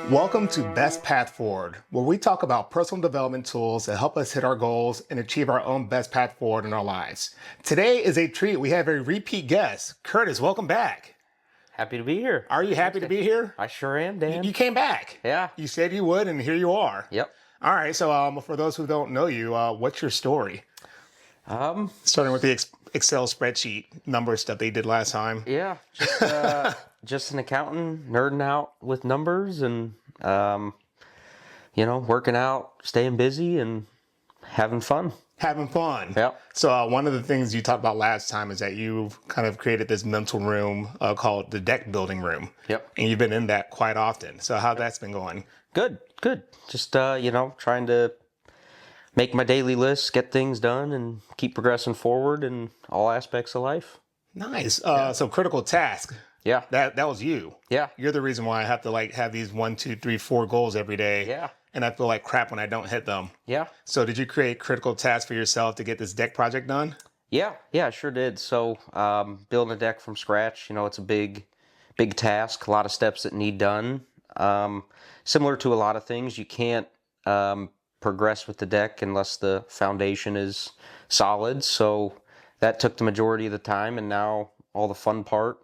Welcome to Best Path Forward, where we talk about personal development tools that help us hit our goals and achieve our own best path forward in our lives. Today is a treat. We have a repeat guest. Curtis, welcome back. Happy to be here. Are you happy to be here? I sure am, Dan. You came back. Yeah. You said you would, and here you are. Yep. All right, so for those who don't know you, what's your story? Starting with the Excel spreadsheet number stuff they did last time. Yeah, just an accountant, nerding out with numbers and, working out, staying busy, and having fun. Having fun. Yep. So one of the things you talked about last time is that you've kind of created this mental room called the deck building room. Yep. And you've been in that quite often. So how that's been going? Good. Just, trying to make my daily list, get things done, and keep progressing forward in all aspects of life. Nice. So critical task. Yeah. That was you. Yeah. You're the reason why I have to have these 1, 2, 3, 4 goals every day. Yeah. And I feel like crap when I don't hit them. Yeah. So did you create critical tasks for yourself to get this deck project done? Yeah, I sure did. So building a deck from scratch, it's a big task, a lot of steps that need done. Similar to a lot of things, you can't progress with the deck unless the foundation is solid. So that took the majority of the time, and now all the fun part,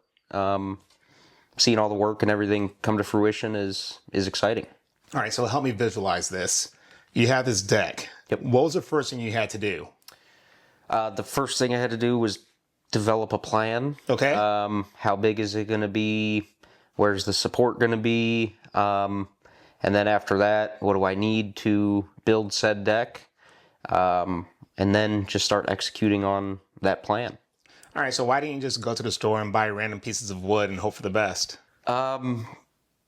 seeing all the work and everything come to fruition is exciting. All right, so help me visualize this. You have this deck. Yep. What was the first thing you had to do? The first thing I had to do was develop a plan. Okay. How big is it going to be? Where's the support going to be? And then after that, what do I need to build said deck? And then just start executing on that plan. All right, so why didn't you just go to the store and buy random pieces of wood and hope for the best?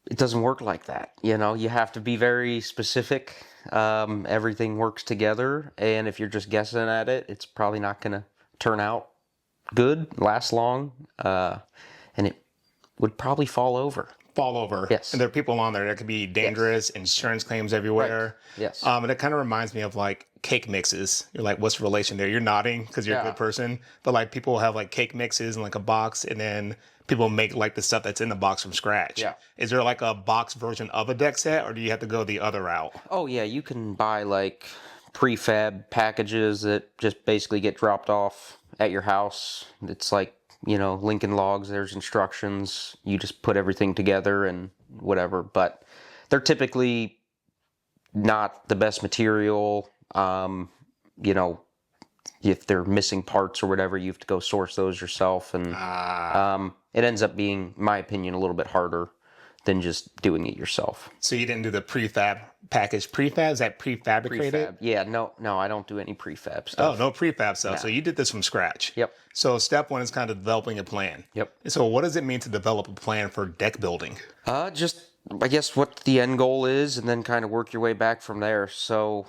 It doesn't work like that. You have to be very specific. Everything works together, and if you're just guessing at it, it's probably not going to turn out good, last long, and it would probably fall over. Yes. And there are people on there that could be dangerous, Yes. Insurance claims everywhere. Right. Yes. And it kind of reminds me of cake mixes. You're like, what's the relation there? You're nodding because you're a good person. But people have cake mixes in a box, and then people make the stuff that's in the box from scratch. Yeah. Is there a box version of a deck set, or do you have to go the other route? Oh yeah, you can buy prefab packages that just basically get dropped off at your house. It's Lincoln Logs, there's instructions. You just put everything together and whatever. But they're typically not the best material. If they're missing parts or whatever, you have to go source those yourself. And it ends up being, in my opinion, a little bit harder than just doing it yourself. So you didn't do the prefab package. Prefab? Is that prefabricated? Prefab. Yeah, no, I don't do any prefab stuff. Oh, no prefab stuff. No. So you did this from scratch. Yep. So step one is kind of developing a plan. Yep. So what does it mean to develop a plan for deck building? Just, I guess, what the end goal is, and then kind of work your way back from there. So,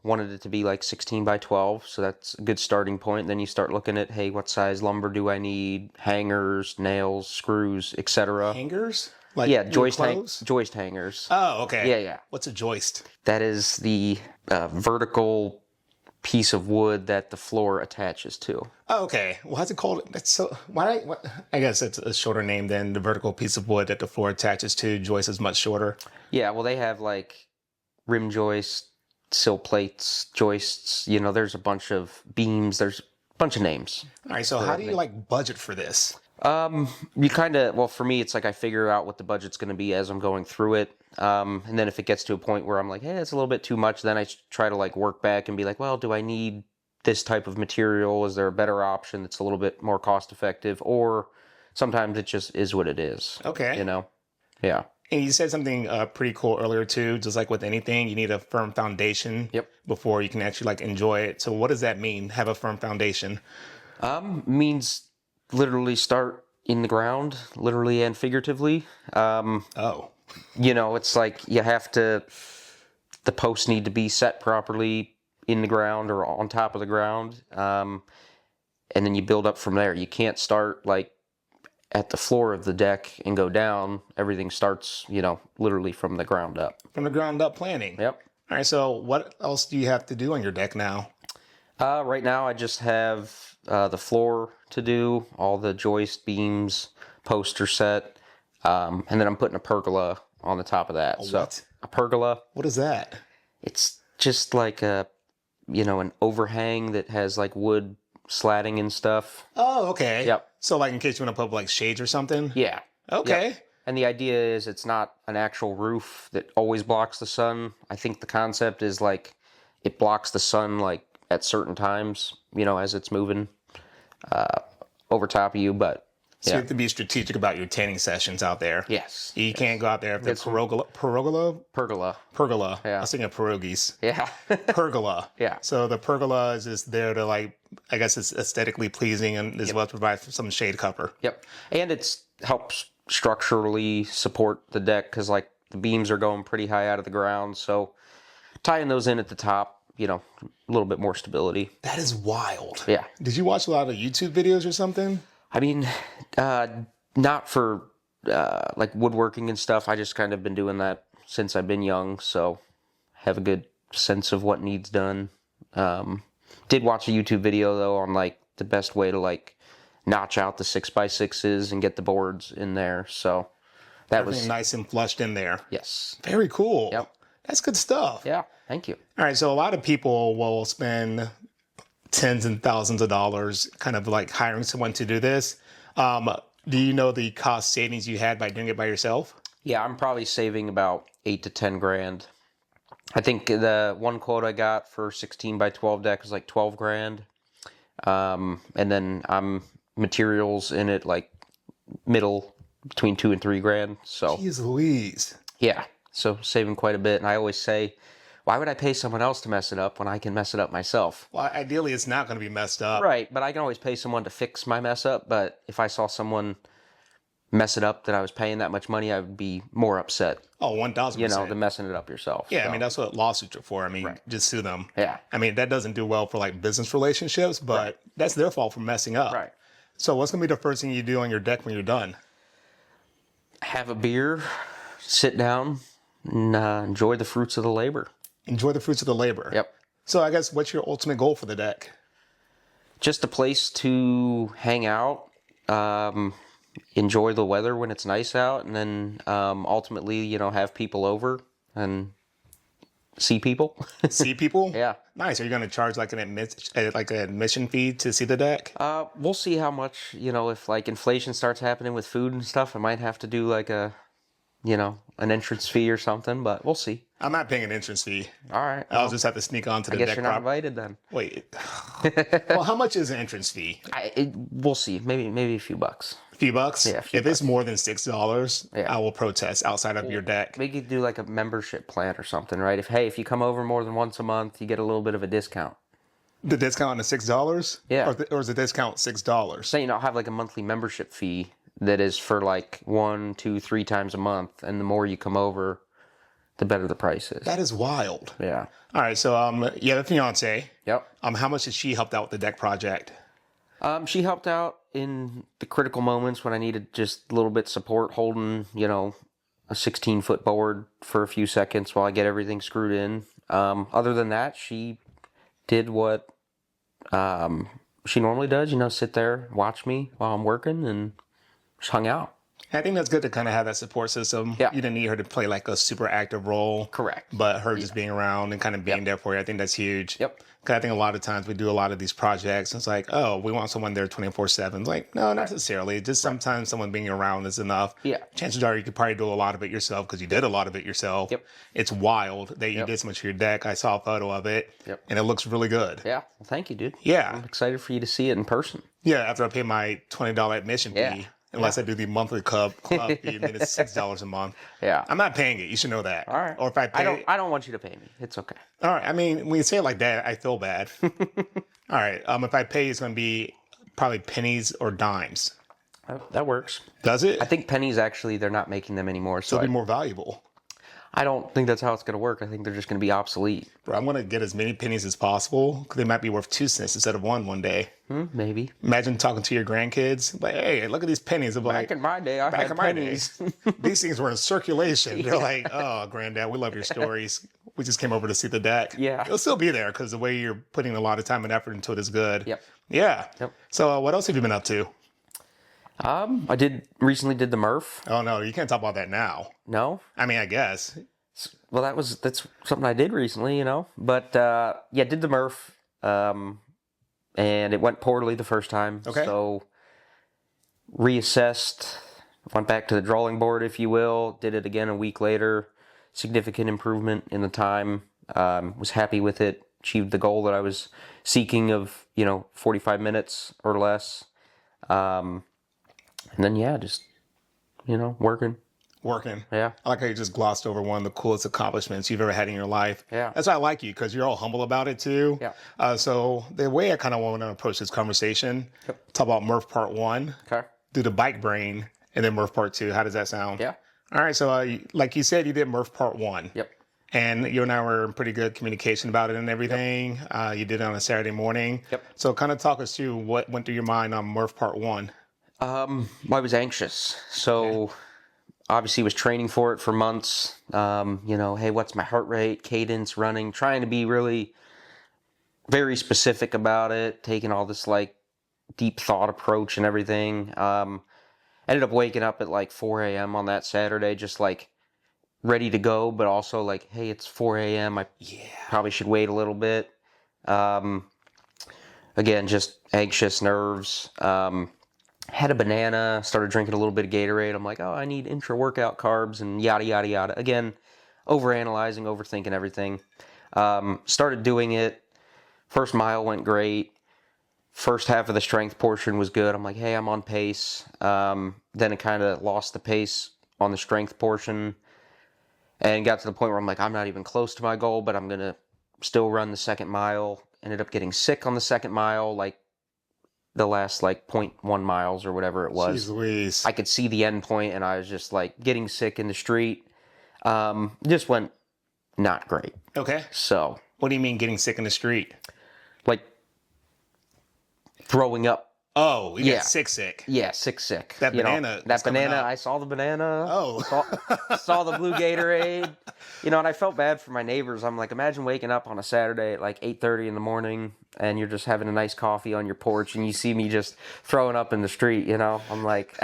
wanted it to be 16 by 12, so that's a good starting point. Then you start looking at, hey, what size lumber do I need? Hangers, nails, screws, etc. Hangers? Joist hangers. Oh, okay. Yeah. What's a joist? That is the vertical piece of wood that the floor attaches to. Oh, okay. Why's it called? That's so. I guess it's a shorter name than the vertical piece of wood that the floor attaches to. Joist is much shorter. Yeah, well, they have rim joists, sill plates, joists. There's a bunch of beams. There's a bunch of names. All right. So how do you budget for this? You kind of, for me, it's I figure out what the budget's going to be as I'm going through it. And then if it gets to a point where I'm hey, it's a little bit too much, then I try to work back and be well, do I need this type of material? Is there a better option that's a little bit more cost effective? Or sometimes it just is what it is. Okay. Yeah. And you said something pretty cool earlier too. Just like with anything, you need a firm foundation. Yep. Before you can actually enjoy it. So what does that mean? Have a firm foundation? Means literally start in the ground, literally and figuratively. It's you have to, the posts need to be set properly in the ground or on top of the ground. And then you build up from there. You can't start at the floor of the deck and go down. Everything starts, literally from the ground up. From the ground up planning. Yep. All right. So what else do you have to do on your deck now? Right now I just have the floor to do, all the joist beams, poster set, and then I'm putting a pergola on the top of that. So what? a pergola. What is that? It's just like an overhang that has like wood slatting and stuff. Oh, okay. Yep. So like in case you want to put like shades or something? Yeah. Okay. Yep. And the idea is it's not an actual roof that always blocks the sun. I think the concept is like it blocks the sun like at certain times, as it's moving over top of you. But So you have to be strategic about your tanning sessions out there. yes. You can't go out there if the pergola. Pergola. Yeah. I was thinking pierogies. Yeah. Pergola. Yeah. So the pergola is just there to like, I guess it's aesthetically pleasing and as well as provide some shade cover. Yep. And it helps structurally support the deck because like the beams are going pretty high out of the ground. So tying those in at the top, a little bit more stability. That is wild. Yeah. Did you watch a lot of YouTube videos or something? I mean, not for like woodworking and stuff. I just kind of been doing that since I've been young. So have a good sense of what needs done. Did watch a YouTube video though on like the best way to like notch out the 6x6s and get the boards in there. So that Everything was nice and flushed in there. yes. Very cool. Yep. That's good stuff. Yeah. Thank you. All right. So a lot of people will spend tens and thousands of dollars kind of like hiring someone to do this. Do you know the cost savings you had by doing it by yourself? Yeah, I'm probably saving about 8 to 10 grand. I think the one quote I got for 16 by 12 deck was like 12 grand. And then I'm materials in it like middle between 2 and 3 grand. So Jeez Louise. yeah, so saving quite a bit. And I always say, why would I pay someone else to mess it up when I can mess it up myself? Well, ideally, it's not going to be messed up. Right, but I can always pay someone to fix my mess up. But if I saw someone mess it up that I was paying that much money, I would be more upset, Oh, 1,000%. than messing it up yourself. Yeah, So, I mean, that's what lawsuits are for. I mean, Right. just sue them. yeah, I mean, that doesn't do well for like business relationships, but that's their fault for messing up. right. So what's going to be the first thing you do on your deck when you're done? Have a beer, sit down, and enjoy the fruits of the labor. Enjoy the fruits of the labor. Yep. So I guess what's your ultimate goal for the deck? Just a place to hang out, enjoy the weather when it's nice out, and then ultimately, have people over and see people. See people? Yeah. Nice. Are you going to charge like an admission fee to see the deck? We'll see how much, if like inflation starts happening with food and stuff, I might have to do like an entrance fee or something, but we'll see. I'm not paying an entrance fee. All right. I'll just have to sneak onto the I guess deck. you're not invited then. Wait. Well, how much is an entrance fee? We'll see. Maybe a few bucks. A few bucks? Yeah, a few if it's more than $6, Yeah. I will protest outside of your deck. We could do like a membership plan or something, right? If you come over more than once a month, you get a little bit of a discount. The discount on the $6? Yeah. Or is the discount $6? So, I'll have like a monthly membership fee that is for like 1, 2, 3 times a month, and the more you come over, the better the price is. That is wild. Yeah. All right, so you have a fiance. Yep. How much has she helped out with the deck project? She helped out in the critical moments when I needed just a little bit support holding, a 16-foot board for a few seconds while I get everything screwed in. Other than that, she did what she normally does, sit there, watch me while I'm working, and just hung out. I think that's good to kind of have that support system. Yeah. You didn't need her to play like a super active role. Correct. But her just being around and kind of being there for you, I think that's huge. Yep. Because I think a lot of times we do a lot of these projects, and it's like, oh, we want someone there 24/7. Like, no, not necessarily. Just sometimes someone being around is enough. Yeah. Chances are you could probably do a lot of it yourself because you did a lot of it yourself. Yep. It's wild that you did so much for your deck. I saw a photo of it. Yep. And it looks really good. Yeah. Well, thank you, dude. Yeah. I'm excited for you to see it in person. Yeah, after I pay my $20 admission Yeah. fee. Unless I do the monthly club fee, and then it's $6 a month. Yeah. I'm not paying it. You should know that. All right. Or if I pay, I don't want you to pay me. It's okay. all right. I mean, when you say it like that, I feel bad. All right. If I pay, it's going to be probably pennies or dimes. That works. Does it? I think pennies actually they're not making them anymore, so It'll be more valuable. I don't think that's how it's going to work. I think they're just going to be obsolete. Bro, I'm going to get as many pennies as possible because they might be worth 2 cents instead of one day. Maybe. Imagine talking to your grandkids, like, hey, look at these pennies. I'm Back like, in my day, I back had in my pennies. days, these things were in circulation. They're like, oh, granddad, we love your stories. We just came over to see the deck. Yeah. It'll still be there because the way you're putting a lot of time and effort into it is good. Yep. Yeah. Yep. So what else have you been up to? I recently did the Murph. Oh no, you can't talk about that now. No? I mean, I guess. Well, that's something I did recently, But yeah, did the Murph, and it went poorly the first time. Okay. So reassessed, went back to the drawing board, if you will. Did it again a week later. Significant improvement in the time. Was happy with it. Achieved the goal that I was seeking of 45 minutes or less. And then yeah, just working. Working. Yeah. I like how you just glossed over one of the coolest accomplishments you've ever had in your life. Yeah. That's why I like you, because you're all humble about it too. Yeah. So the way I kind of want to approach this conversation, talk about Murph Part 1, Okay. do the bike brain, and then Murph Part 2. How does that sound? Yeah. All right. So like you said, you did Murph Part 1. Yep. And you and I were in pretty good communication about it and everything. You did it on a Saturday morning. Yep. So kind of talk us through what went through your mind on Murph Part 1. I was anxious. So obviously was training for it for months. Hey, what's my heart rate, cadence, running, trying to be really very specific about it, taking all this like deep thought approach and everything. Ended up waking up at like 4 a.m. on that Saturday, just like ready to go, but also like, hey, it's 4 a.m. I probably should wait a little bit. Again, just anxious, nerves. Had a banana, started drinking a little bit of Gatorade. I'm like, oh, I need intra-workout carbs and yada, yada, yada. Again, overanalyzing, overthinking everything. Started doing it. First mile went great. First half of the strength portion was good. I'm like, hey, I'm on pace. Then it kind of lost the pace on the strength portion and got to the point where I'm like, I'm not even close to my goal, but I'm going to still run the second mile. Ended up getting sick on the second mile, like the last like 0.1 miles or whatever it was. Jeez Louise. I could see the end point and I was just like getting sick in the street. Just went not great. Okay. So. What do you mean getting sick in the street? Like throwing up. Oh, you got sick. Yeah, sick. That banana. That banana, I saw the banana. Oh. saw the blue Gatorade. And I felt bad for my neighbors. I'm like, imagine waking up on a Saturday at like 8:30 in the morning and you're just having a nice coffee on your porch and you see me just throwing up in the street, I'm like,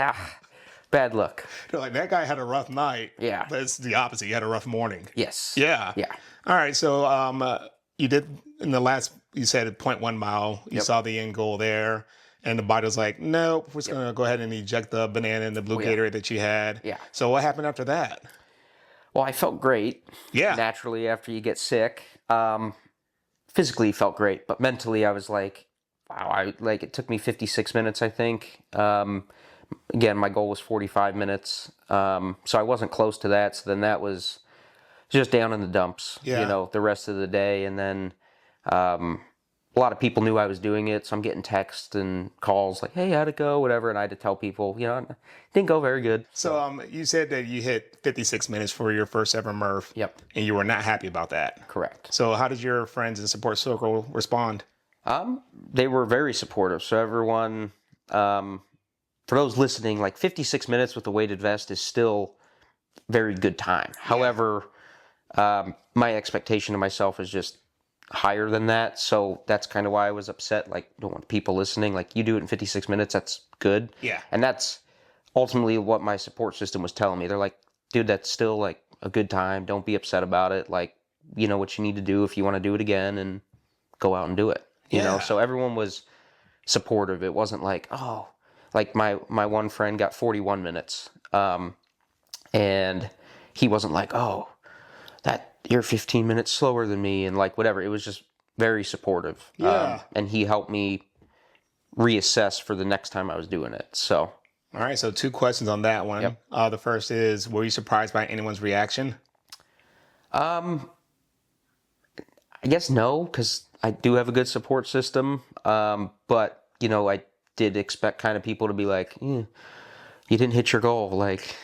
bad luck. They're like, that guy had a rough night. Yeah. But it's the opposite. You had a rough morning. Yes. Yeah. Yeah. All right. So you did, in the last, you said 0.1 mile, you saw the end goal there. And the body was like, nope, we're just going to go ahead and eject the banana and the blue Gatorade that you had. Yeah. So what happened after that? Well, I felt great. Yeah. Naturally, after you get sick. Physically felt great, but mentally I was like, wow, it took me 56 minutes, I think. Again, my goal was 45 minutes. So I wasn't close to that. So then that was just down in the dumps, the rest of the day. And then a lot of people knew I was doing it, so I'm getting texts and calls like, hey, how'd it go, whatever, and I had to tell people, it didn't go very good. So you said that you hit 56 minutes for your first ever Murph. Yep. And you were not happy about that. Correct. So how did your friends and support circle respond? They were very supportive. So everyone, for those listening, like 56 minutes with a weighted vest is still very good time. Yeah. However, my expectation of myself is just higher than that, so that's kind of why I was upset. Like, don't want people listening, like, you do it in 56 minutes, that's good. Yeah. And that's ultimately what my support system was telling me. They're like, dude, that's still like a good time, don't be upset about it, like, you know what you need to do if you want to do it again, and go out and do it. So everyone was supportive. It wasn't like, oh, like my one friend got 41 minutes, and he wasn't like, oh, that you're 15 minutes slower than me, and like whatever. It was just very supportive. Yeah. And he helped me reassess for the next time I was doing it. So. All right. So 2 questions on that one. Yep. The first is, were you surprised by anyone's reaction? I guess no, because I do have a good support system. But I did expect kind of people to be like, you didn't hit your goal. Like,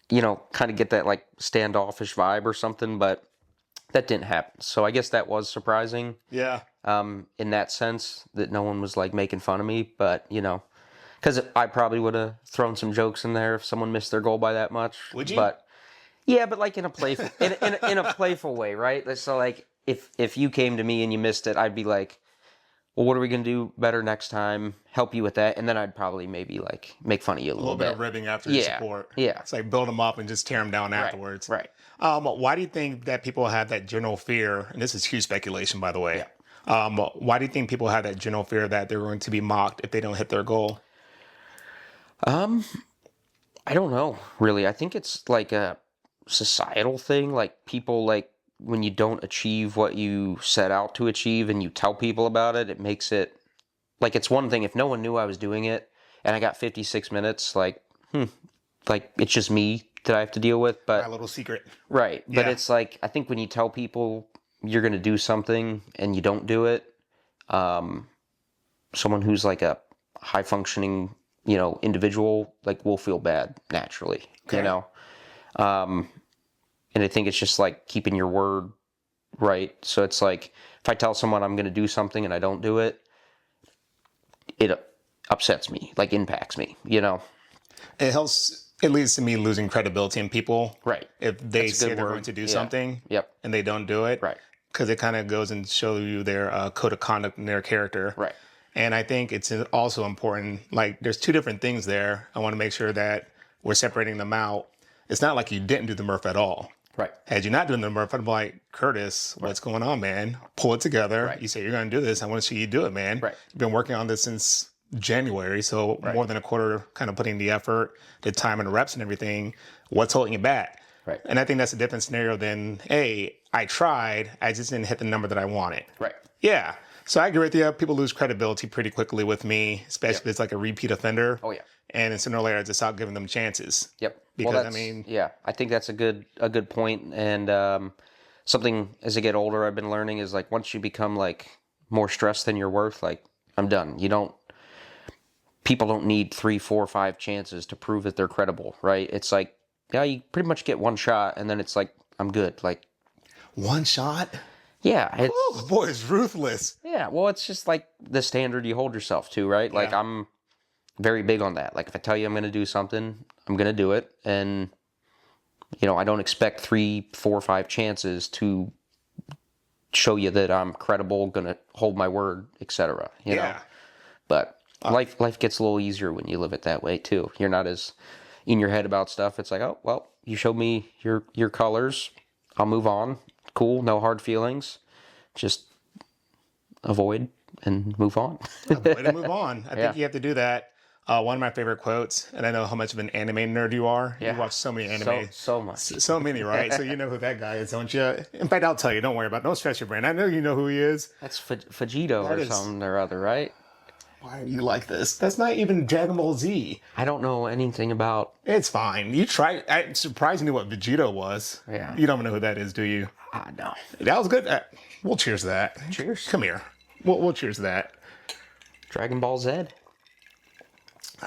kind of get that like standoffish vibe or something, but that didn't happen. So I guess that was surprising. Yeah. In that sense, that no one was like making fun of me, but because I probably would have thrown some jokes in there if someone missed their goal by that much. Would you? But yeah, but like in a playful, in a playful way, right? So like if you came to me and you missed it, I'd be like, well, what are we going to do better next time? Help you with that. And then I'd probably maybe like make fun of you a A little bit of ribbing after your support. Yeah. It's like build them up and just tear them down afterwards. Right. Why do you think that people have that general fear? And this is huge speculation, by the way. Why do you think people have that general fear that they're going to be mocked if they don't hit their goal? I don't know, really. I think it's like a societal thing. Like people like when you don't achieve what you set out to achieve and you tell people about it, it makes it like it's one thing if no one knew I was doing it and I got 56 minutes, like it's just me that I have to deal with. But My little secret. right. But Yeah. it's like I think when you tell people you're going to do something and you don't do it, someone who's like a high functioning, individual, like will feel bad naturally, Okay. And I think it's just like keeping your word, right? So it's like if I tell someone I'm going to do something and I don't do it, it upsets me, like impacts me, It helps, it leads to me losing credibility in people. Right. If they That's a say good they're word. going to do Yeah. something Yep. and they don't do it. Right. Because it kind of goes and shows you their code of conduct and their character. Right. And I think it's also important, like there's two different things there. I want to make sure that we're separating them out. It's not like you didn't do the Murph at all. Right. Had you not done the Murph, I'd be like, Curtis, what's going on, man? Pull it together. Right. You say you're going to do this. I want to see you do it, man. Right. You've been working on this since January, so more than a quarter kind of putting the effort, the time and the reps and everything. What's holding you back? Right. And I think that's a different scenario than, hey, I tried, I just didn't hit the number that I wanted. Right. Yeah. So I agree with you. People lose credibility pretty quickly with me, especially if it's like a repeat offender. Oh yeah. And then sooner or later, I just stop giving them chances. Yep. Because, well, I mean- yeah, I think that's a good point. And something as I get older, I've been learning is like once you become like more stressed than you're worth, like I'm done. People don't need 3, 4, 5 chances to prove that they're credible, right? It's like, yeah, you pretty much get one shot, and then it's like I'm good. Like One shot? yeah, Oh, boy, it's ruthless. yeah. Well, it's just like the standard you hold yourself to, right? Like Yeah. I'm very big on that. Like if I tell you I'm going to do something, I'm going to do it. And, I don't expect 3, 4, 5 chances to show you that I'm credible, going to hold my word, etc. You know? But life gets a little easier when you live it that way too. You're not as in your head about stuff. It's like, oh, well, you showed me your colors. I'll move on. Cool. No hard feelings. Just avoid and move on. Way to move on. I Yeah. think you have to do that. One of my favorite quotes, and I know how much of an anime nerd you are. Yeah. You watch so many anime. So much. So many, right? So you know who that guy is, don't you? In fact, I'll tell you. Don't worry about it. Don't stress your brain. I know you know who he is. That's Vegito That or is- something or other, right? Why are you like this? That's not even Dragon Ball Z. I don't know anything about. It's fine. You try. I'm surprised you knew what Vegito was. Yeah. You don't know who that is, do you? No. That was good. We'll cheers to that. Cheers. Come here. We'll cheers to that. Dragon Ball Z.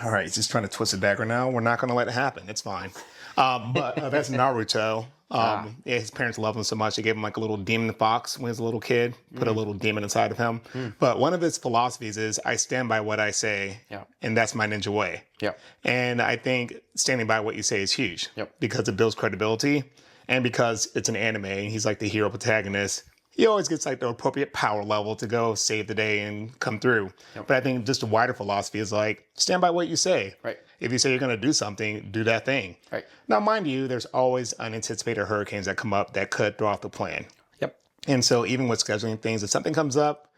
All right, he's just trying to twist it dagger now. We're not going to let it happen. It's fine. But that's Naruto. Yeah, his parents love him so much. They gave him like a little demon fox when he was a little kid, put a little demon inside of him. But one of his philosophies is, I stand by what I say, Yeah. and that's my ninja way. Yep. And I think standing by what you say is huge. Yep. Because it builds credibility, and because it's an anime, and he's like the hero protagonist. He always gets like the appropriate power level to go save the day and come through. But I think just a wider philosophy is like, stand by what you say. Right. If you say you're going to do something, do that thing. Right. Now, mind you, there's always unanticipated hurricanes that come up that could throw off the plan. Yep. And so even with scheduling things, if something comes up,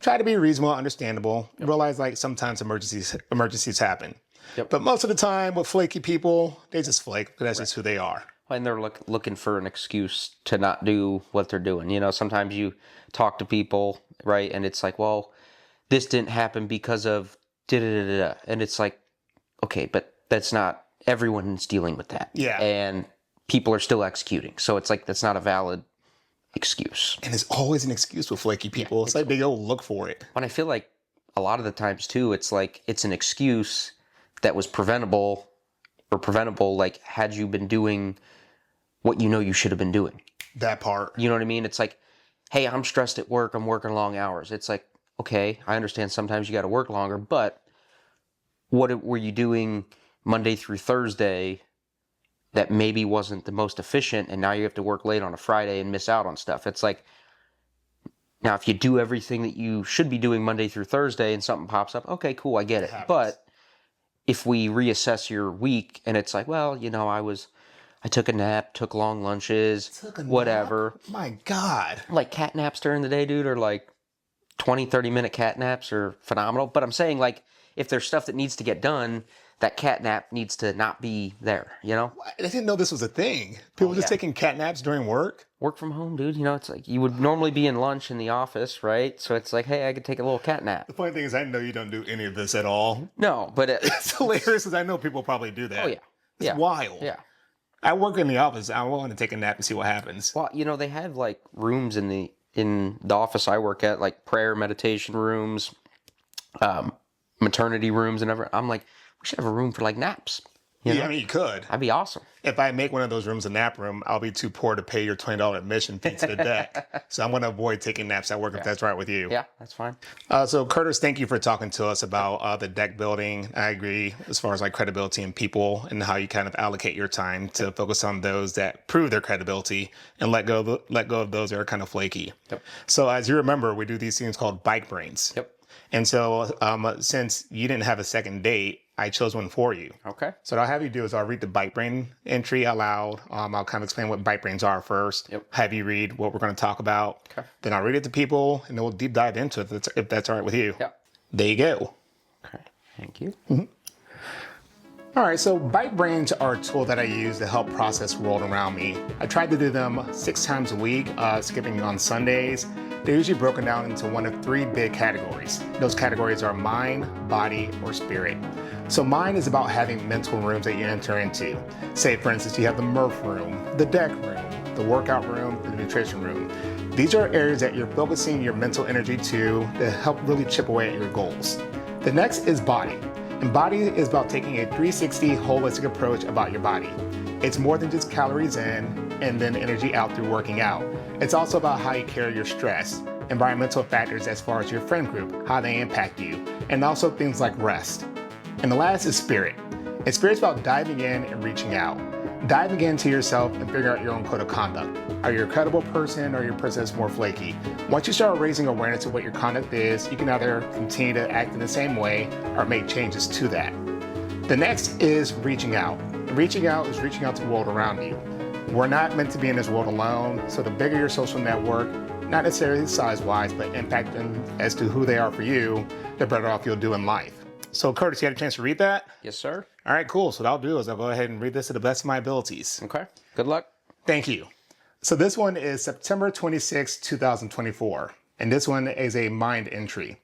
try to be reasonable, understandable. Realize like sometimes emergencies happen. Yep. But most of the time with flaky people, they just flake because that's just who they are. And they're looking for an excuse to not do what they're doing. Sometimes you talk to people, right? And it's like, well, this didn't happen because of da-da-da-da. And it's like, okay, but that's not, everyone's dealing with that. Yeah. And people are still executing. So it's like, that's not a valid excuse. And there's always an excuse with flaky people. It's like they go look for it. But I feel like a lot of the times too, it's like, it's an excuse that was preventable, like had you been doing what you should have been doing. That part. You know what I mean? It's like, hey, I'm stressed at work. I'm working long hours. It's like, okay, I understand sometimes you got to work longer, but what were you doing Monday through Thursday that maybe wasn't the most efficient, and now you have to work late on a Friday and miss out on stuff? It's like, Now, if you do everything that you should be doing Monday through Thursday and something pops up, okay, cool, I get it. happens. But if we reassess your week and it's like, well, I took a nap, took long lunches, Took a nap? whatever. My God. Like cat naps during the day, dude, are like 20, 30-minute cat naps are phenomenal. But I'm saying, like, if there's stuff that needs to get done, that cat nap needs to not be there, I didn't know this was a thing. People just taking cat naps during work? Work from home, dude. It's like you would normally be in lunch in the office, right? So it's like, hey, I could take a little cat nap. The funny thing is, I know you don't do any of this at all. No, but It's hilarious because I know people probably do that. oh yeah, It's wild. yeah. I work in the office. I want to take a nap and see what happens. Well, they have like rooms in the office I work at, like prayer meditation rooms, maternity rooms, and everything. I'm like, we should have a room for like naps. Yeah, I mean, you could. That'd be awesome. If I make one of those rooms a nap room, I'll be too poor to pay your $20 admission fee to the deck. So I'm going to avoid taking naps at work if that's right with you. Yeah, that's fine. So Curtis, thank you for talking to us about the deck building. I agree as far as like credibility and people and how you kind of allocate your time to focus on those that prove their credibility and let go of those that are kind of flaky. Yep. So as you remember, we do these things called bike brains. Yep. And so since you didn't have a second date, I chose one for you. Okay. So what I'll have you do is I'll read the bike brain entry out loud. I'll kind of explain what bike brains are first. Yep. Have you read what we're going to talk about. Okay. Then I'll read it to people, and then we'll deep dive into it if that's all right with you. Yep. There you go. Okay. Thank you. All right, so bike brains are a tool that I use to help process the world around me. I try to do them 6 times a week, skipping on Sundays. They're usually broken down into one of 3 big categories. Those categories are mind, body, or spirit. So mind is about having mental rooms that you enter into. Say, for instance, you have the Murph room, the deck room, the workout room, the nutrition room. These are areas that you're focusing your mental energy to help really chip away at your goals. The next is body. And body is about taking a 360 holistic approach about your body. It's more than just calories in and then energy out through working out. It's also about how you carry your stress, environmental factors as far as your friend group, how they impact you, and also things like rest. And the last is spirit. And spirit's about diving in and reaching out. Diving into yourself and figuring out your own code of conduct. Are you a credible person or are you a person that's more flaky? Once you start raising awareness of what your conduct is, you can either continue to act in the same way or make changes to that. The next is reaching out. Reaching out is reaching out to the world around you. We're not meant to be in this world alone, so the bigger your social network, not necessarily size-wise, but impact them as to who they are for you, the better off you'll do in life. So Curtis, you had a chance to read that? Yes, sir. All right, cool. So what I'll do is I'll go ahead and read this to the best of my abilities. Okay. Good luck. Thank you. So this one is September 26, 2024. And this one is a mind entry.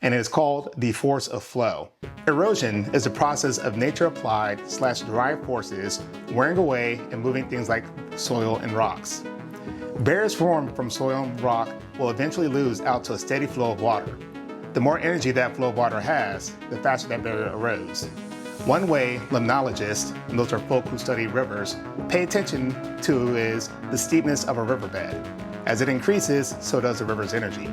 And it is called The Force of Flow. Erosion is the process of nature-applied / derived forces wearing away and moving things like soil and rocks. Barriers formed from soil and rock will eventually lose out to a steady flow of water. The more energy that flow of water has, the faster that barrier erodes. One way limnologists, and those are folk who study rivers, pay attention to is the steepness of a riverbed. As it increases, so does the river's energy,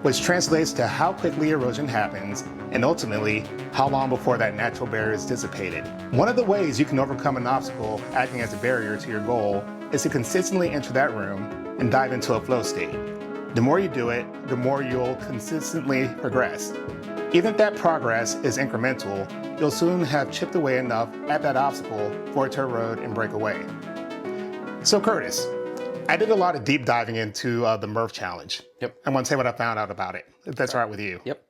which translates to how quickly erosion happens and ultimately how long before that natural barrier is dissipated. One of the ways you can overcome an obstacle acting as a barrier to your goal is to consistently enter that room and dive into a flow state. The more you do it, the more you'll consistently progress. Even if that progress is incremental, you'll soon have chipped away enough at that obstacle for it to erode and break away. So Curtis, I did a lot of deep diving into the Murph challenge. Yep. I want to say what I found out about it, if that's all right with you. Yep.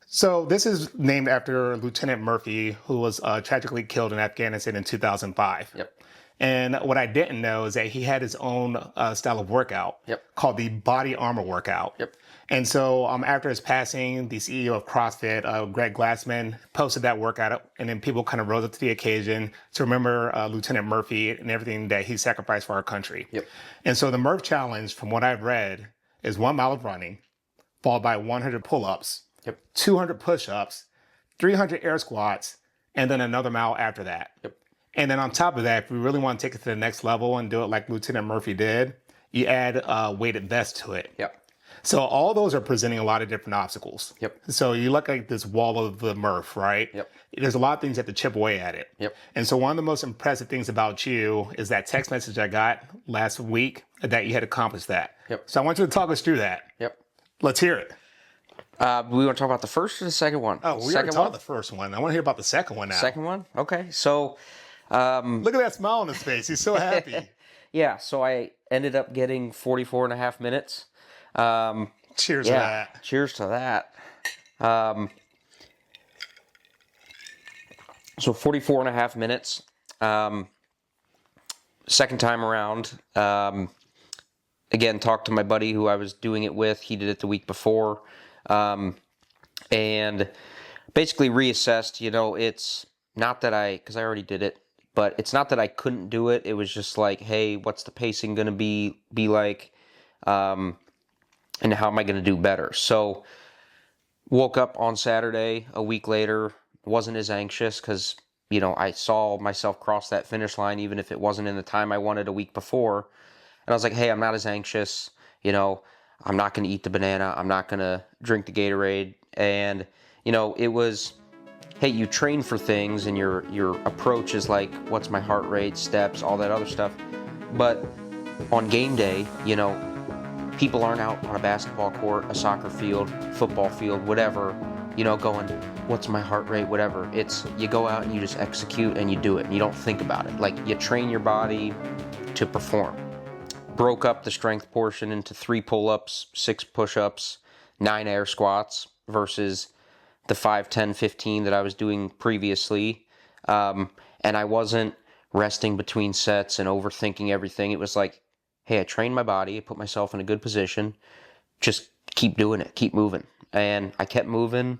So this is named after Lieutenant Murphy, who was tragically killed in Afghanistan in 2005. Yep. And what I didn't know is that he had his own style of workout called the body armor workout. Yep. And so after his passing, the CEO of CrossFit, Greg Glassman, posted that workout, and then people kind of rose up to the occasion to remember Lieutenant Murphy and everything that he sacrificed for our country. Yep. And so the Murph challenge, from what I've read, is 1 mile of running, followed by 100 pull-ups, 200 push-ups, 300 air squats, and then another mile after that. Yep. And then on top of that, if we really want to take it to the next level and do it like Lieutenant Murphy did, you add a weighted vest to it. Yep. So all those are presenting a lot of different obstacles. Yep. So you look at this wall of the Murph, right? Yep. There's a lot of things you have to chip away at it. Yep. And so one of the most impressive things about you is that text message I got last week that you had accomplished that. Yep. So I want you to talk us through that. Yep. Let's hear it. We want to talk about the first or the second one? Oh, we already talked the first one. I want to hear about the second one now. Second one? Okay. So, look at that smile on his face. He's so happy. yeah, so I ended up getting 44 and a half minutes. Cheers to that. Cheers to that. So 44 and a half minutes. Second time around, again, talked to my buddy who I was doing it with. He did it the week before. And basically reassessed, it's not that because I already did it, but it's not that I couldn't do it. It was just like, hey, what's the pacing going to be like? And how am I going to do better? So woke up on Saturday, a week later, wasn't as anxious because, I saw myself cross that finish line, even if it wasn't in the time I wanted a week before. And I was like, hey, I'm not as anxious, I'm not going to eat the banana. I'm not going to drink the Gatorade. And, it was, hey, you train for things and your approach is like, what's my heart rate, steps, all that other stuff. But on game day, people aren't out on a basketball court, a soccer field, football field, whatever, going, what's my heart rate, whatever. It's, you go out and you just execute and you do it and you don't think about it. Like, you train your body to perform. Broke up the strength portion into 3 pull-ups, 6 push-ups, 9 air squats versus the 5, 10, 15 that I was doing previously. And I wasn't resting between sets and overthinking everything. It was like, hey, I trained my body, I put myself in a good position, just keep doing it, keep moving. And I kept moving,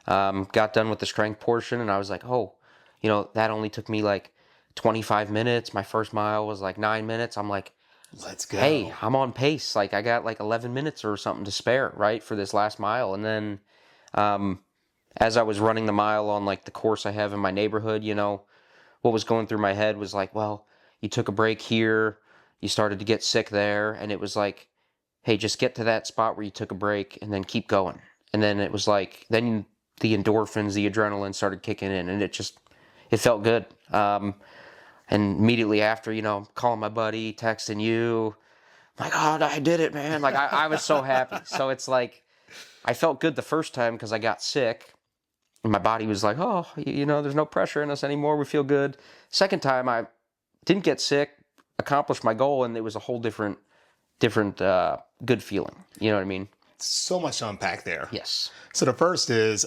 got done with the strength portion, and I was like, oh, that only took me like 25 minutes. My first mile was like 9 minutes. I'm like, let's go. Hey, I'm on pace. Like, I got like 11 minutes or something to spare, right, for this last mile. And then as I was running the mile on like the course I have in my neighborhood, what was going through my head was like, well, you took a break here, you started to get sick there, and it was like, hey, just get to that spot where you took a break and then keep going. And then it was like, then the endorphins, the adrenaline started kicking in, and it felt good. And immediately after, I'm calling my buddy, texting you, I'm like, oh, I did it, man. Like, I was so happy. So it's like, I felt good the first time because I got sick. And my body was like, oh, there's no pressure in us anymore. We feel good. Second time, I didn't get sick, accomplished my goal, and it was a whole different good feeling. You know what I mean? So much to unpack there. Yes. So the first is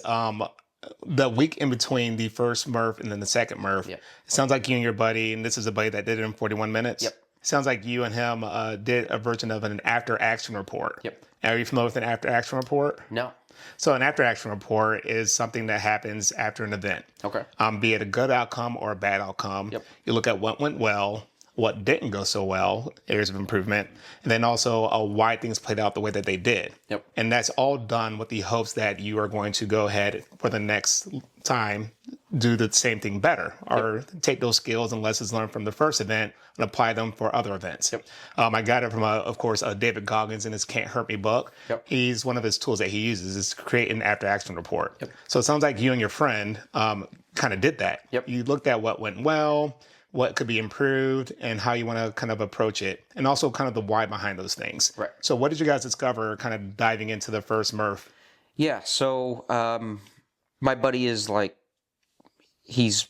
the week in between the first Murph and then the second Murph. Yep. It sounds like you and your buddy, and this is a buddy that did it in 41 minutes. Yep. Sounds like you and him did a version of an after-action report. Yep. Are you familiar with an after-action report? No. So an after-action report is something that happens after an event. Okay. Be it a good outcome or a bad outcome. Yep. You look at what went well, what didn't go so well, areas of improvement, and then also why things played out the way that they did. Yep. And that's all done with the hopes that you are going to go ahead for the next time, do the same thing better, or take those skills and lessons learned from the first event and apply them for other events. Yep. I got it from, of course, David Goggins in his Can't Hurt Me book. Yep. He's one of his tools that he uses is to create an after-action report. Yep. So it sounds like you and your friend kind of did that. Yep. You looked at what went well, what could be improved, and how you want to kind of approach it, and also kind of the why behind those things. Right. So what did you guys discover kind of diving into the first Murph? Yeah, so my buddy is like, he's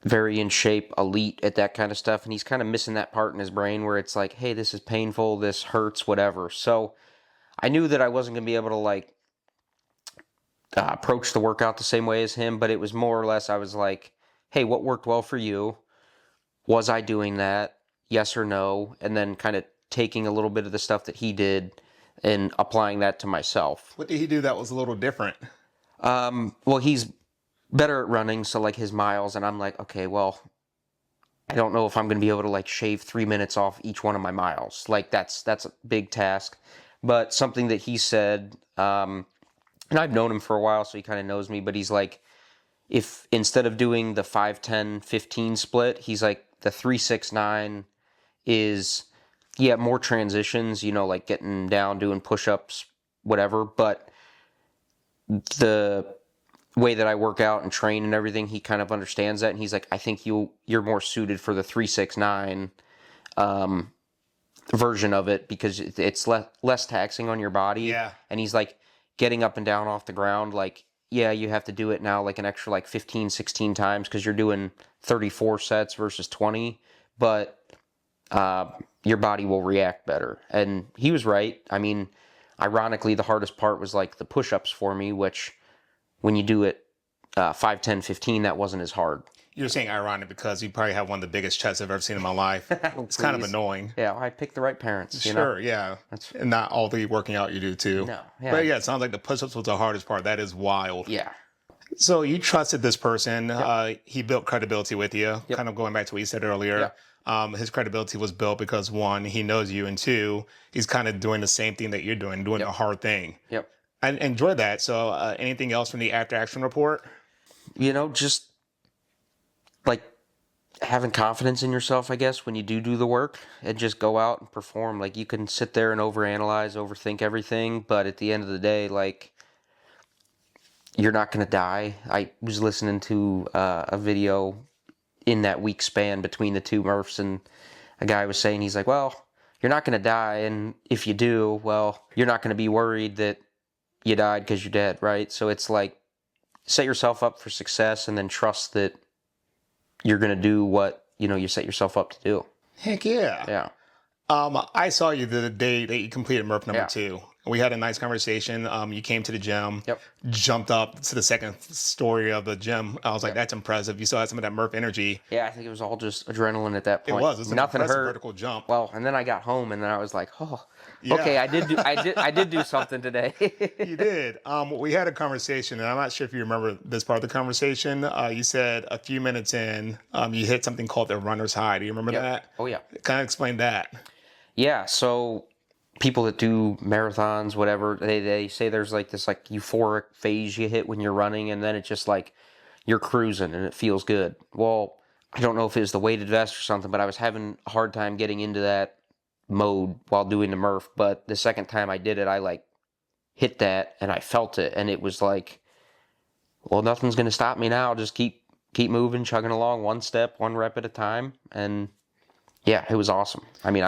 very in shape, elite at that kind of stuff, and he's kind of missing that part in his brain where it's like, hey, this is painful, this hurts, whatever. So I knew that I wasn't going to be able to like approach the workout the same way as him, but it was more or less, I was like, hey, what worked well for you? Was I doing that? Yes or no? And then kind of taking a little bit of the stuff that he did and applying that to myself. What did he do that was a little different? Well, he's better at running, so like his miles, and I'm like, okay, well, I don't know if I'm going to be able to like shave 3 minutes off each one of my miles. Like that's a big task. But something that he said, and I've known him for a while, so he kind of knows me, but he's like, if instead of doing the 5, 10, 15 split, he's like, the 3, 6, 9 is, more transitions, like getting down, doing push-ups, whatever. But the way that I work out and train and everything, he kind of understands that, and he's like, I think you're more suited for the 3-6-9 version of it because it's less taxing on your body. Yeah. And he's like, getting up and down off the ground, like, yeah, you have to do it now like an extra like 15, 16 times because you're doing 34 sets versus 20, but your body will react better. And he was right. I mean, ironically, the hardest part was like the push-ups for me, which when you do it 5, 10, 15, that wasn't as hard. You're saying ironic because you probably have one of the biggest chests I've ever seen in my life. It's kind of annoying. Yeah, I picked the right parents. Sure, yeah. And not all the working out you do too. No, yeah. But yeah, it sounds like the push-ups was the hardest part. That is wild. Yeah. So you trusted this person. He built credibility with you. Kind of going back to what you said earlier. His credibility was built because one, he knows you, and two, he's kind of doing the same thing that you're doing a hard thing. I enjoyed that. So anything else from the after action report? Just like having confidence in yourself, I guess, when you do the work and just go out and perform. Like, you can sit there and overanalyze, overthink everything, but at the end of the day, like, you're not going to die. I was listening to a video in that week span between the two Murphs, and a guy was saying, he's like, well, you're not going to die, and if you do, well, you're not going to be worried that you died because you're dead, right? So it's like, set yourself up for success and then trust that you're going to do what, you set yourself up to do. Heck yeah. Yeah. I saw you the day that you completed Murph number 2. We had a nice conversation. You came to the gym, jumped up to the second story of the gym. I was like, that's impressive. You still had some of that Murph energy. Yeah, I think it was all just adrenaline at that point. It was. It was nothing an impressive hurt. Vertical jump. Well, and then I got home, and then I was like, okay, I did do something today. You did. We had a conversation, and I'm not sure if you remember this part of the conversation. You said a few minutes in, you hit something called the runner's high. Do you remember that? Oh, yeah. Kind of explain that. Yeah, so people that do marathons, whatever, they say there's like this like euphoric phase you hit when you're running, and then it's just like you're cruising and it feels good. Well, I don't know if it was the weighted vest or something, but I was having a hard time getting into that mode while doing the Murph. But the second time I did it, I like hit that and I felt it, and it was like, well, nothing's gonna stop me now. Just keep moving, chugging along, one step, one rep at a time, and yeah, it was awesome. I mean,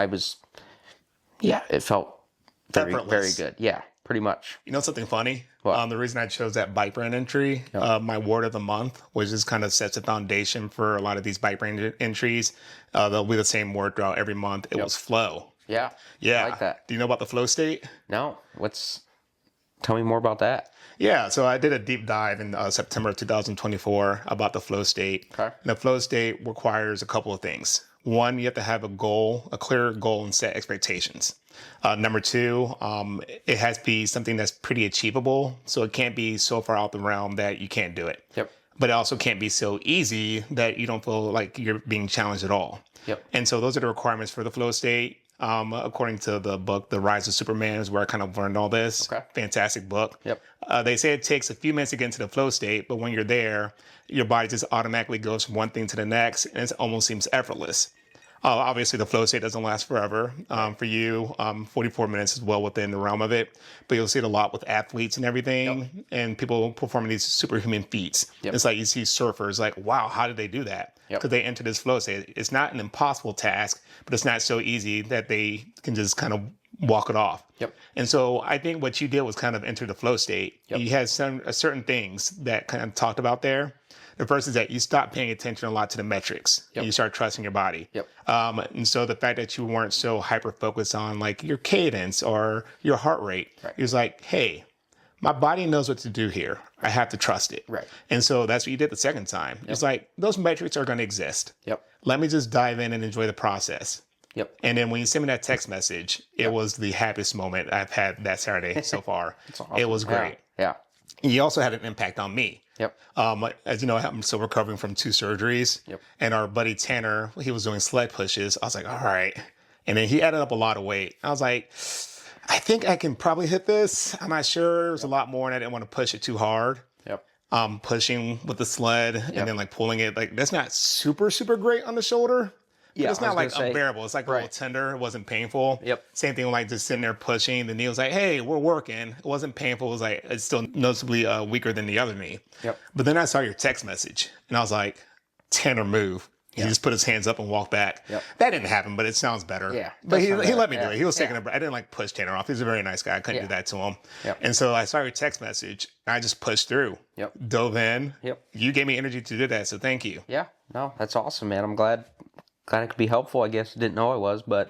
it felt very, very good. Yeah, pretty much. You know something funny? What? The reason I chose that bike brand entry, my word of the month, which just kind of sets the foundation for a lot of these bike brand entries. They'll be the same word throughout every month. It was flow. Yeah. Yeah. I like that. Do you know about the flow state? No. Tell me more about that. Yeah, so I did a deep dive in September 2024 about the flow state. Okay. And the flow state requires a couple of things. One, you have to have a clear goal, and set expectations. Number two, it has to be something that's pretty achievable. So it can't be so far out the realm that you can't do it. Yep. But it also can't be so easy that you don't feel like you're being challenged at all. Yep. And so those are the requirements for the flow state. According to the book, The Rise of Superman, is where I kind of learned all this. Okay. Fantastic book. Yep. They say it takes a few minutes to get into the flow state, but when you're there, your body just automatically goes from one thing to the next, and it almost seems effortless. Obviously, the flow state doesn't last forever. For you, 44 minutes is well within the realm of it. But you'll see it a lot with athletes and everything, and people performing these superhuman feats. It's like you see surfers, like, wow, how did they do that? Because they enter this flow state. It's not an impossible task, but it's not so easy that they can just kind of walk it off. And so I think what you did was kind of enter the flow state. You had certain things that kind of talked about there. The first is that you stop paying attention a lot to the metrics. And you start trusting your body. And so the fact that you weren't so hyper focused on like your cadence or your heart rate, it was like, hey, my body knows what to do here. I have to trust it. And so that's what you did the second time. It's like, those metrics are going to exist. Let me just dive in and enjoy the process. And then when you sent me that text message, it was the happiest moment I've had that Saturday so far. Awesome. It was great. Yeah. You also had an impact on me. As you know, I'm still recovering from 2 surgeries. And our buddy Tanner, he was doing sled pushes. I was like, all right. And then he added up a lot of weight. I was like, I think I can probably hit this. I'm not sure. There's a lot more, and I didn't want to push it too hard. Pushing with the sled and then like pulling it, like that's not super, super great on the shoulder. But Yeah, it's I was not gonna like say, unbearable. It's like a little right. tender. It wasn't painful. Yep. Same thing with like just sitting there pushing. The knee was like, hey, we're working. It wasn't painful. It was like, it's still noticeably weaker than the other knee. Yep. But then I saw your text message and I was like, Tanner, move. He Yeah. just put his hands up and walked back. Yep. That didn't happen, but it sounds better. Yeah, But does he sound let better. me do Yeah. it. He was taking Yeah. I didn't like push Tanner off. He's a very nice guy. I couldn't Yeah. do that to him. Yep. And so I saw your text message. And I just pushed through. Yep. Dove in. Yep. You gave me energy to do that. So thank you. Yeah. No, that's awesome, man. I'm glad I could be helpful. I guess didn't know I was, but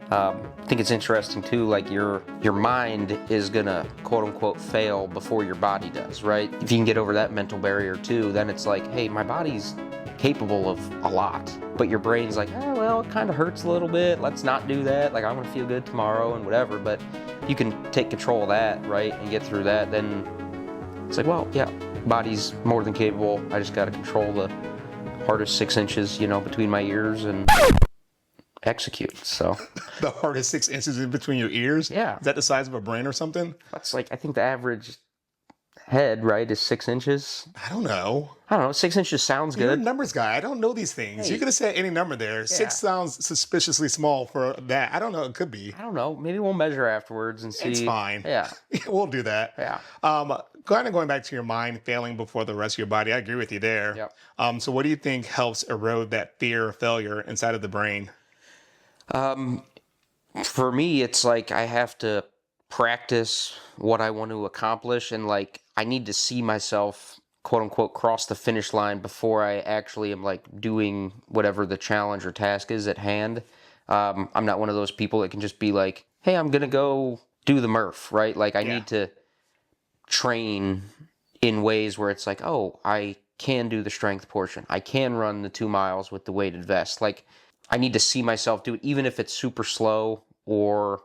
I think it's interesting too. Like your mind is gonna quote unquote fail before your body does, right? If you can get over that mental barrier too, then it's like, hey, my body's capable of a lot, but your brain's like, oh, well, it kind of hurts a little bit. Let's not do that. Like, I want to feel good tomorrow and whatever. But you can take control of that, right, and get through that. Then it's like, well, yeah, body's more than capable. I just got to control the hardest 6 inches, between my ears and execute. So The hardest 6 inches in between your ears? Yeah. Is that the size of a brain or something? that's like, I think the average head, right, is 6 inches. I don't know. I don't know. 6 inches sounds You're a good. numbers guy. I don't know these things. Hey. You could have said any number there. 6 sounds suspiciously small for that. I don't know. It could be. I don't know. Maybe we'll measure afterwards and see. It's fine. Yeah. We'll do that. Yeah. Kind of going back to your mind failing before the rest of your body. I agree with you there. Yep. So what do you think helps erode that fear of failure inside of the brain? For me, it's like I have to practice what I want to accomplish, and like I need to see myself, quote unquote, cross the finish line before I actually am like doing whatever the challenge or task is at hand. I'm not one of those people that can just be like, hey, I'm gonna go do the Murph, right? Like I need to train in ways where it's like, oh, I can do the strength portion. I can run the 2 miles with the weighted vest. Like I need to see myself do it, even if it's super slow or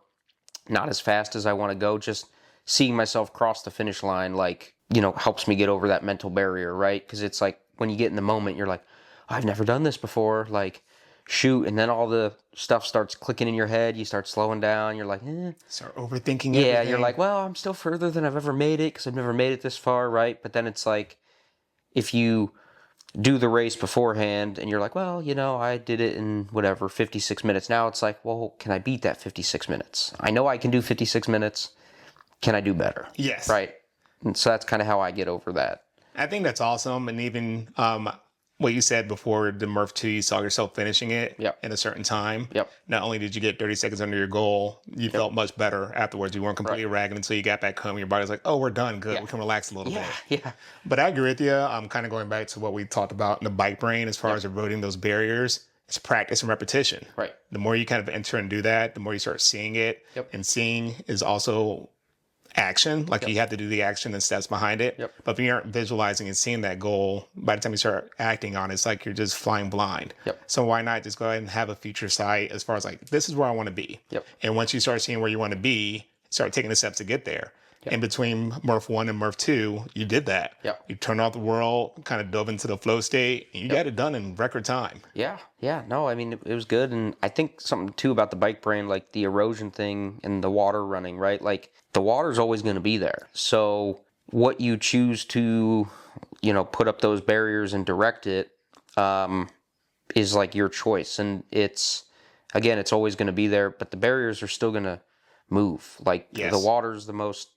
not as fast as I want to go. Just seeing myself cross the finish line, like, helps me get over that mental barrier, right? Because it's like when you get in the moment, you're like, I've never done this before. Like, shoot. And then all the stuff starts clicking in your head. You start slowing down. You're like, Start overthinking yeah, everything. you're like, well, I'm still further than I've ever made it because I've never made it this far, right? But then it's like, if you do the race beforehand and you're like, well, I did it in whatever, 56 minutes. Now it's like, well, can I beat that 56 minutes? I know I can do 56 minutes. Can I do better? Yes. Right. And so that's kind of how I get over that. I think that's awesome. And even what you said before the Murph 2, you saw yourself finishing it in a certain time. Yep. Not only did you get 30 seconds under your goal, you felt much better afterwards. You weren't completely ragged until you got back home. Your body's like, oh, we're done. Good. We can relax a little bit. Yeah. But I agree with you. I'm kind of going back to what we talked about in the bike brain as far as eroding those barriers. It's practice and repetition. Right. The more you kind of enter and do that, the more you start seeing it. And seeing is also action. Like you have to do the action and steps behind it. But if you aren't visualizing and seeing that goal, by the time you start acting on it, it's like you're just flying blind. So why not just go ahead and have a future sight as far as like, this is where I want to be. And once you start seeing where you want to be, start taking the steps to get there. In between Murph 1 and Murph 2, you did that. You turned off the world, kind of dove into the flow state, and you got it done in record time. Yeah. No, I mean, it was good. And I think something too about the bike brain, like the erosion thing and the water running, right? Like the water's always going to be there. So what you choose to, put up those barriers and direct it, is like your choice. And it's always going to be there, but the barriers are still going to move. Like the water's the most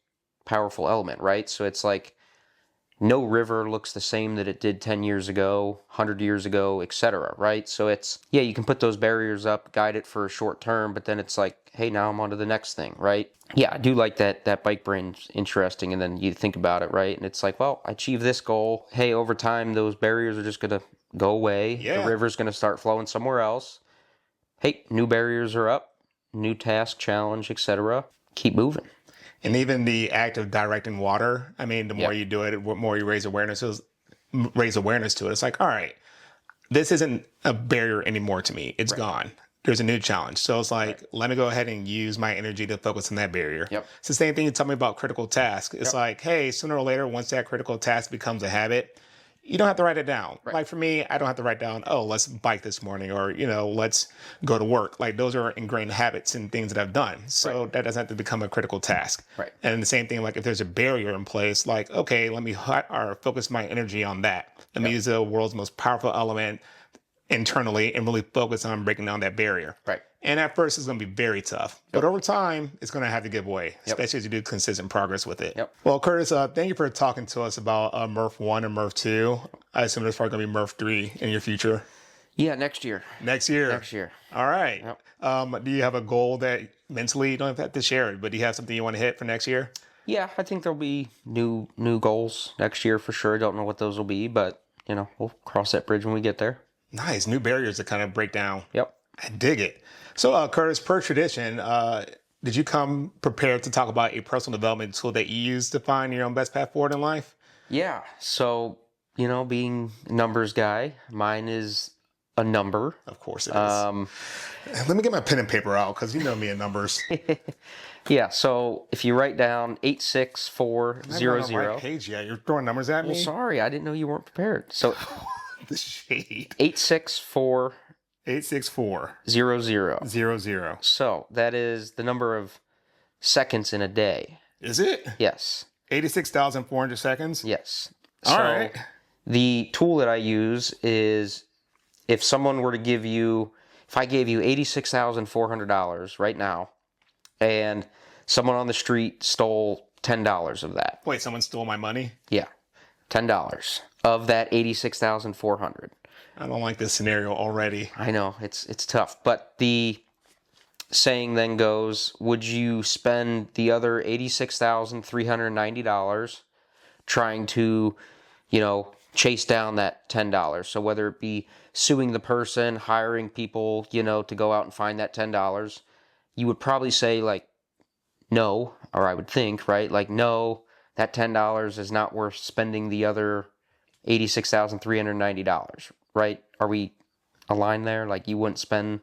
powerful element, right? So it's like no river looks the same that it did 10 years ago, 100 years ago, etc., right? So it's, you can put those barriers up, guide it for a short term, but then it's like, hey, now I'm on to the next thing, right? Yeah, I do like that bike brain's interesting, and then you think about it, right? And it's like, well, I achieved this goal. Hey, over time, those barriers are just going to go away. The river's going to start flowing somewhere else. Hey, new barriers are up, new task, challenge, etc. Keep moving. And even the act of directing water, I mean, the more you do it, the more you raise awareness to it. It's like, all right, this isn't a barrier anymore to me. It's gone. There's a new challenge. So it's like, let me go ahead and use my energy to focus on that barrier. It's the same thing you tell me about critical tasks. It's like, hey, sooner or later, once that critical task becomes a habit, you don't have to write it down. Like for me, I don't have to write down, oh, let's bike this morning, or, let's go to work. Like those are ingrained habits and things that I've done. So that doesn't have to become a critical task. And the same thing, like if there's a barrier in place, like, okay, let me focus my energy on that. Let me use the world's most powerful element internally and really focus on breaking down that barrier. Right. And at first, it's going to be very tough. But over time, it's going to have to give way, especially as you do consistent progress with it. Yep. Well, Curtis, thank you for talking to us about Murph 1 and Murph 2. I assume there's probably going to be Murph 3 in your future. Yeah, next year. Next year. Next year. All right. Yep. Do you have a goal that mentally, you don't have to share it, but do you have something you want to hit for next year? Yeah, I think there'll be new goals next year for sure. I don't know what those will be, but, we'll cross that bridge when we get there. Nice. New barriers to kind of break down. Yep. I dig it. So, Curtis, per tradition, did you come prepared to talk about a personal development tool that you use to find your own best path forward in life? Yeah. So, being a numbers guy, mine is a number. Of course it is. Let me get my pen and paper out because you know me in numbers. Yeah. So if you write down 86400. I'm not on my page yet. You're throwing numbers at me? Well, sorry, I didn't know you weren't prepared. So the shade. 86400. 86400. So that is the number of seconds in a day. Is it? Yes. 86,400 seconds? Yes. All right. The tool that I use is if someone were to if I gave you $86,400 right now, and someone on the street stole $10 of that. Wait, someone stole my money? Yeah. $10 of that $86,400. I don't like this scenario already. I know, it's tough. But the saying then goes, would you spend the other $86,390 trying to, chase down that $10? So whether it be suing the person, hiring people, to go out and find that $10, you would probably say no, or I would think, right? No, that $10 is not worth spending the other $86,390, right? Are we aligned there? You wouldn't spend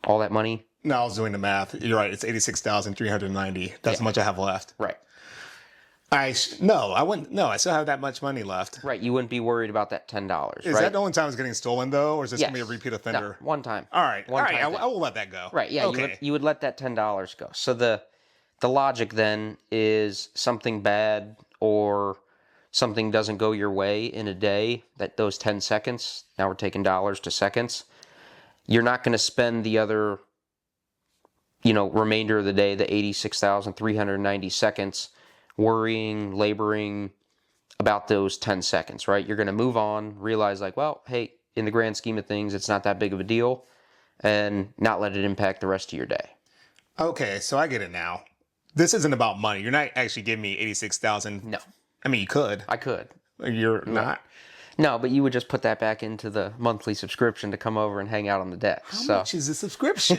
all that money? No, I was doing the math. You're right. It's 86,390. That's how much I have left. Right. No, I wouldn't. No, I still have that much money left. Right. You wouldn't be worried about that $10, Is that the only time it's getting stolen, though? Or is this Yes. going to be a repeat offender? No, one time. All right. One time I thing. will let that go. Right. Yeah. Okay. You would let that $10 go. So the logic then is something bad or something doesn't go your way in a day, that those 10 seconds, now we're taking dollars to seconds, you're not going to spend the other, remainder of the day, the 86,390 seconds, worrying, laboring about those 10 seconds, right? You're going to move on, realize hey, in the grand scheme of things, it's not that big of a deal, and not let it impact the rest of your day. Okay, so I get it now. This isn't about money. You're not actually giving me 86,000. No. I mean, you could. I could. You're not. No, but you would just put that back into the monthly subscription to come over and hang out on the deck. How much is the subscription?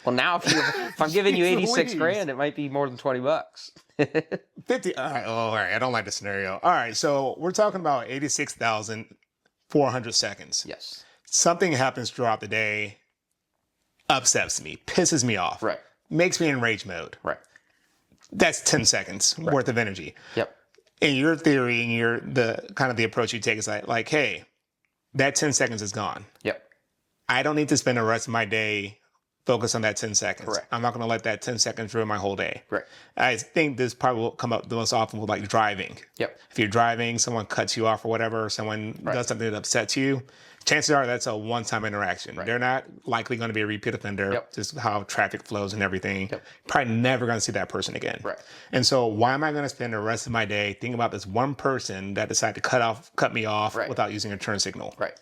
Well, now if I'm giving you 86 Jeez grand, it might be more than $20. 50. All right. Oh, all right. I don't like the scenario. All right. So we're talking about 86,400 seconds. Yes. Something happens throughout the day, upsets me, pisses me off. Right. Makes me in rage mode. Right. That's 10 seconds worth of energy. Yep. In your theory and the approach you take is like, hey, that 10 seconds is gone. Yep. I don't need to spend the rest of my day focused on that 10 seconds. Correct. I'm not going to let that 10 seconds ruin my whole day. Right. I think this probably will come up the most often with driving. Yep. If you're driving, someone cuts you off or whatever, or someone does something that upsets you, chances are that's a one-time interaction. Right. They're not likely going to be a repeat offender, just how traffic flows and everything. Yep. Probably never going to see that person again. Right. And so why am I going to spend the rest of my day thinking about this one person that decided to cut me off without using a turn signal? Right.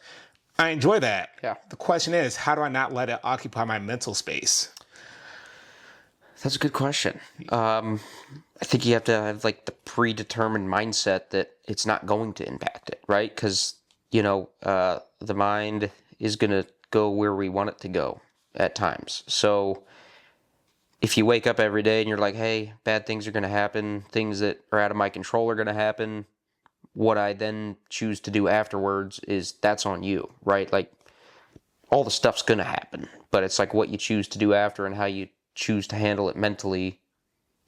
I enjoy that. Yeah. The question is, how do I not let it occupy my mental space? That's a good question. I think you have to have the predetermined mindset that it's not going to impact it, right? Because, the mind is going to go where we want it to go at times. So if you wake up every day and you're like, hey, bad things are going to happen, things that are out of my control are going to happen, what I then choose to do afterwards that's on you, right? All the stuff's going to happen, but it's what you choose to do after and how you choose to handle it mentally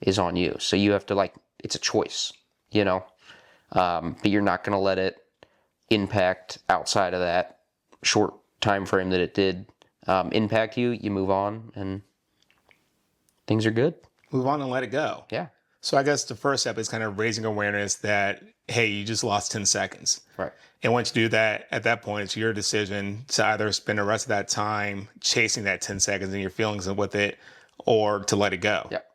is on you. So you have to it's a choice, but you're not going to let it impact outside of that short time frame that it did impact you. You move on and things are good. Move on and let it go. Yeah. So I guess the first step is kind of raising awareness that, hey, you just lost 10 seconds. Right. And once you do that, at that point, it's your decision to either spend the rest of that time chasing that 10 seconds and your feelings with it, or to let it go. Yep.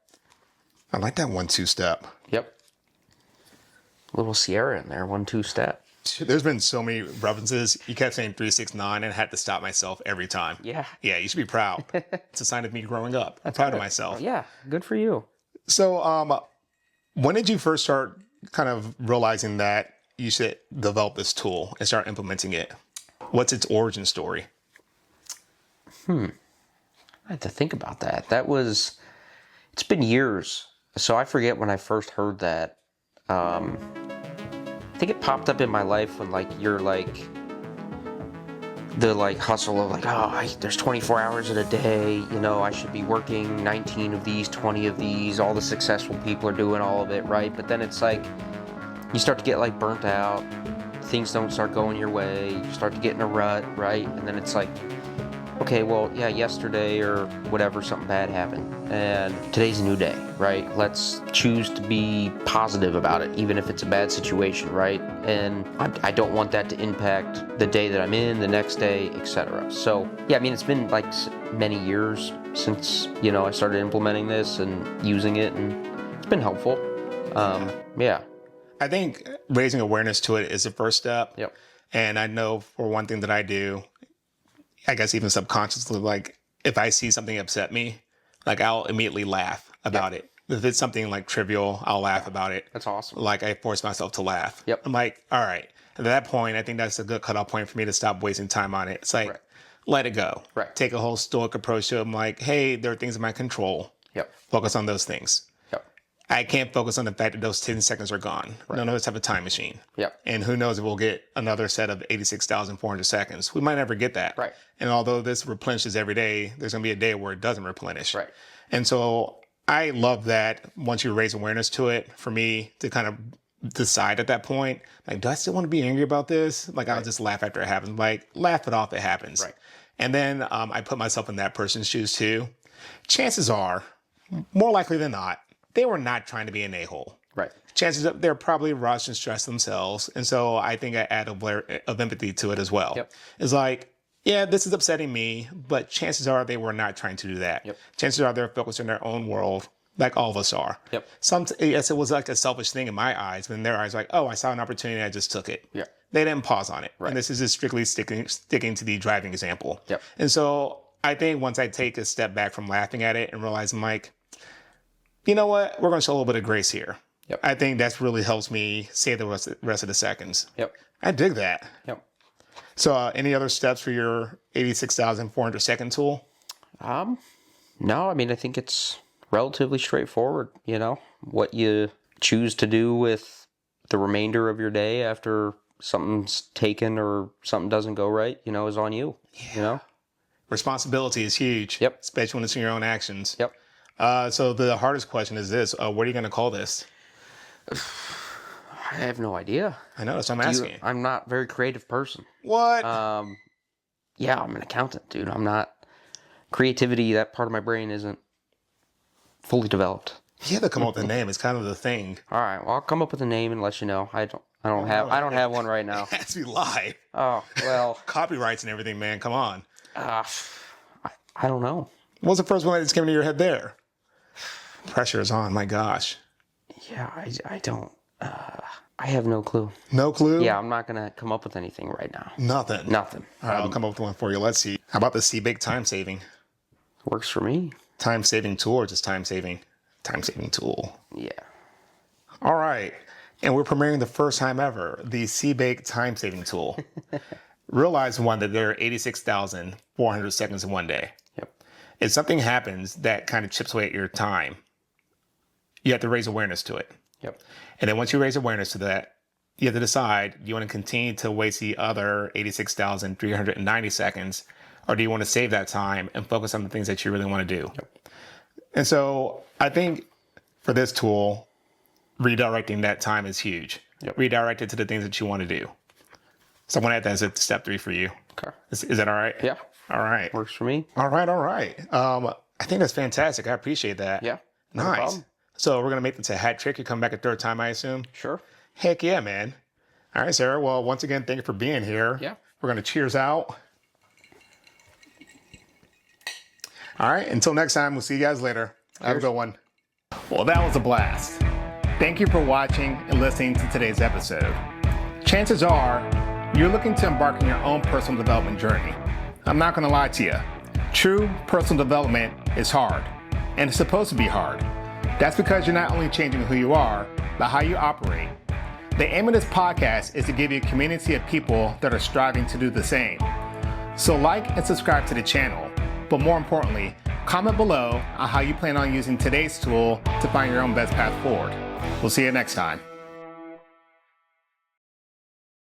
I like that 1-2 step. Yep. Little Sierra in there, 1-2 step. There's been so many references. You kept saying 3-6-9 and I had to stop myself every time. Yeah. Yeah, you should be proud. It's a sign of me growing up. I'm proud of myself. Yeah, good for you. So, when did you first start kind of realizing that you should develop this tool and start implementing it? What's its origin story? I had to think about that. It's been years. So I forget when I first heard that. I think it popped up in my life when you're the hustle of there's 24 hours in a day, I should be working 19 of these, 20 of these, all the successful people are doing all of it, right? But then it's you start to get burnt out, things don't start going your way, you start to get in a rut, right? And then it's okay, well, yeah, yesterday or whatever, something bad happened, and today's a new day, right? Let's choose to be positive about it, even if it's a bad situation, right? And I don't want that to impact the day that I'm in, the next day, etc. So, yeah, I mean, it's been many years since, I started implementing this and using it, and it's been helpful. Yeah. I think raising awareness to it is the first step. Yep. And I know for one thing that I do, I guess even subconsciously, if I see something upset me, I'll immediately laugh about it. If it's something trivial, I'll laugh about it. That's awesome. I force myself to laugh. Yep. I'm all right. At that point, I think that's a good cutoff point for me to stop wasting time on it. It's let it go. Right. Take a whole stoic approach to it. I'm hey, there are things in my control. Yep. Focus on those things. Yep. I can't focus on the fact that those 10 seconds are gone. Right. None of us have a time machine. Yep. And who knows if we'll get another set of 86,400 seconds. We might never get that. Right. And although this replenishes every day, there's going to be a day where it doesn't replenish. Right. And so I love that once you raise awareness to it, for me to kind of decide at that point, do I still want to be angry about this? I'll just laugh after it happens. Laugh it off, it happens. Right. And then I put myself in that person's shoes too. Chances are, more likely than not, they were not trying to be an a-hole. Right. Chances are they're probably rushed and stressed themselves. And so I think I add a layer of empathy to it as well. Yep. It's yeah, this is upsetting me, but chances are they were not trying to do that. Yep. Chances are they're focused on their own world, like all of us are. Yep. Yes, it was a selfish thing in my eyes, but in their eyes, oh, I saw an opportunity, I just took it. Yeah. They didn't pause on it. Right. And this is just strictly sticking to the driving example. Yep. And so I think once I take a step back from laughing at it and realize you know what? We're going to show a little bit of grace here. Yep. I think that's really helps me save the rest of the seconds. Yep. I dig that. Yep. So any other steps for your 86,400 second tool? No, I mean, I think it's relatively straightforward, what you choose to do with the remainder of your day after something's taken or something doesn't go right, is on you, Responsibility is huge. Yep. Especially when it's in your own actions. Yep. So the hardest question is this, what are you going to call this? I have no idea. I know, that's what I'm asking. I'm not a very creative person. What? Yeah, I'm an accountant, dude. I'm not creativity. That part of my brain isn't fully developed. You have to come up with a name. It's kind of the thing. All right. Well, I'll come up with a name and let you know. I don't have one right now. It has to be live. Oh, well. Copyrights and everything, man. Come on. I don't know. What's the first one that just came into your head there? Pressure is on. My gosh. Yeah, I don't. I have no clue. No clue? Yeah, I'm not going to come up with anything right now. Nothing? Nothing. All right, I'll come up with one for you. Let's see. How about the C-Bake time saving? Works for me. Time saving tool or just time saving? Time saving tool. Yeah. All right. And we're premiering the first time ever, the C-Bake time saving tool. Realize one that there are 86,400 seconds in one day. Yep. If something happens that kind of chips away at your time, you have to raise awareness to it. Yep. And then once you raise awareness to that, you have to decide, do you want to continue to waste the other 86,390 seconds, or do you want to save that time and focus on the things that you really want to do? Yep. And so I think for this tool, redirecting that time is huge. Yep. Redirect it to the things that you want to do. So I'm going to add that as step 3 for you. Okay. Is that all right? Yeah. All right. Works for me. All right. I think that's fantastic. I appreciate that. Yeah. Nice. So we're gonna make this a hat trick. You come back a third time, I assume? Sure. Heck yeah, man. All right, Sarah. Well, once again, thank you for being here. Yeah. We're gonna cheers out. All right, until next time, we'll see you guys later. Have a good one. Well, that was a blast. Thank you for watching and listening to today's episode. Chances are, you're looking to embark on your own personal development journey. I'm not gonna lie to you. True personal development is hard, and it's supposed to be hard. That's because you're not only changing who you are, but how you operate. The aim of this podcast is to give you a community of people that are striving to do the same. So like and subscribe to the channel, but more importantly, comment below on how you plan on using today's tool to find your own best path forward. We'll see you next time.